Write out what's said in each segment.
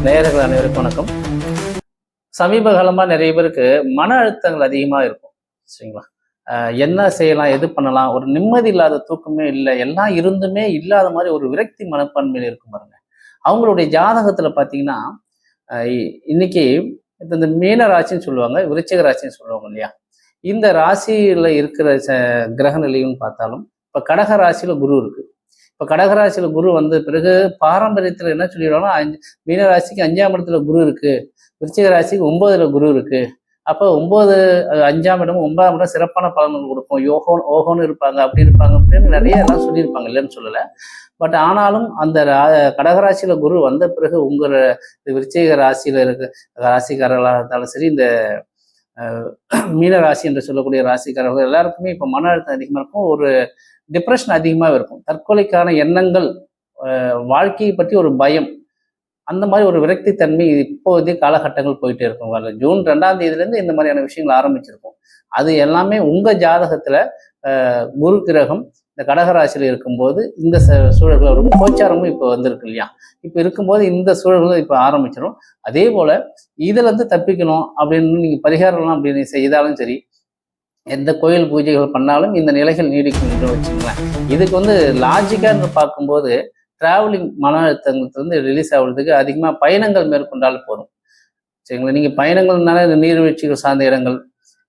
நேயர்கள் அனைவருக்கும் வணக்கம். சமீப காலமா நிறைய பேருக்கு மன அழுத்தங்கள் அதிகமா இருக்கும். சரிங்களா? என்ன செய்யலாம், எது பண்ணலாம், ஒரு நிம்மதி இல்லாத தூக்கமே இல்லை, எல்லாம் இருந்துமே இல்லாத மாதிரி ஒரு விரக்தி மனப்பான்மையில் இருக்கும் பாருங்க. அவங்களுடைய ஜாதகத்துல பார்த்தீங்கன்னா, இன்னைக்கு இந்த மீன ராசின்னு சொல்லுவாங்க, விருச்சிக ராசின்னு சொல்லுவாங்க இல்லையா? இந்த ராசியில இருக்கிற கிரக நிலையும் பார்த்தாலும், இப்ப கடக ராசியில குரு இருக்கு. இப்ப கடகராசியில குரு வந்த பிறகு பாரம்பரியத்துல என்ன சொல்லிடுவாங்கன்னா, மீன ராசிக்கு 5ஆம் இடத்துல குரு இருக்கு, விருச்சிக ராசிக்கு 9ல குரு இருக்கு. அப்ப 9 5ஆம் இடம் 9ஆம் இடம் சிறப்பான பலன்கள் கொடுக்கும், ஓஹோன்னு இருப்பாங்க, அப்படி இருப்பாங்க அப்படின்னு நிறைய எல்லாம் சொல்லியிருப்பாங்க, இல்லைன்னு சொல்லல. பட் ஆனாலும் அந்த கடகராசியில குரு வந்த பிறகு உங்க விருச்சிக ராசியில இருக்க ராசிக்காரர்களாக இருந்தாலும் சரி, இந்த மீன ராசி என்று சொல்லக்கூடிய ராசிக்காரர்கள் எல்லாருக்குமே இப்ப மன அழுத்தம் அதிகமா இருக்கும், ஒரு டிப்ரெஷன் அதிகமாக இருக்கும், தற்கொலைக்கான எண்ணங்கள், வாழ்க்கையை பற்றி ஒரு பயம், அந்த மாதிரி ஒரு விரக்தி தன்மை இப்போதைய காலகட்டங்கள் போயிட்டே இருக்கும். வரல ஜூன் 2ஆம் தேதியிலேருந்து இந்த மாதிரியான விஷயங்கள் ஆரம்பிச்சிருக்கும். அது எல்லாமே உங்க ஜாதகத்துல குரு கிரகம் இந்த கடகராசியில் இருக்கும்போது இந்த சூழல்கள் வரும். கோச்சாரமும் இப்போ வந்திருக்கு இல்லையா? இப்போ இருக்கும்போது இந்த சூழல்கள் இப்போ ஆரம்பிச்சிடும். அதே போல இதுல இருந்து தப்பிக்கணும் அப்படின்னு நீங்க பரிகாரம்லாம் அப்படின்னு செய்தாலும் சரி, எந்த கோயில் பூஜைகள் பண்ணாலும் இந்த நிலைகள் நீடிக்கும் என்று வச்சுங்களேன். இதுக்கு லாஜிக்காக பார்க்கும்போது டிராவலிங் மன அழுத்தங்களுக்கு ரிலீஸ் ஆகுறதுக்கு அதிகமாக பயணங்கள் மேற்கொண்டாலும் போதும். சரிங்களா? நீங்கள் பயணங்கள்னால இந்த நீர்வீழ்ச்சிகள் சார்ந்த இடங்கள்,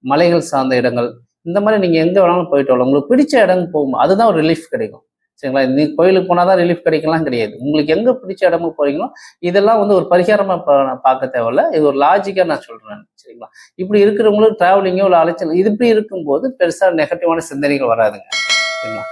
மலைகள் சார்ந்த இடங்கள், இந்த மாதிரி நீங்கள் எங்கே வேணாலும் போயிட்டு வரலாம். உங்களுக்கு பிடிச்ச இடம் போகும், அதுதான் ஒரு ரிலீஃப் கிடைக்கும். சரிங்களா? நீ கோயிலுக்கு போனால் தான் ரிலீஃப் கிடைக்கலாம் கிடையாது. உங்களுக்கு எங்கே பிடிச்ச இடமும் போறீங்களோ இதெல்லாம் ஒரு பரிகாரமாக பார்க்க தேவையில்ல. இது ஒரு லாஜிக்காக நான் சொல்கிறேன். சரிங்களா? இப்படி இருக்கிறவங்களுக்கு டிராவலிங்கோ ஒரு அலைச்சல் இது இப்படி இருக்கும்போது பெருசாக நெகட்டிவான சிந்தனைகள் வராதுங்க. சரிங்களா?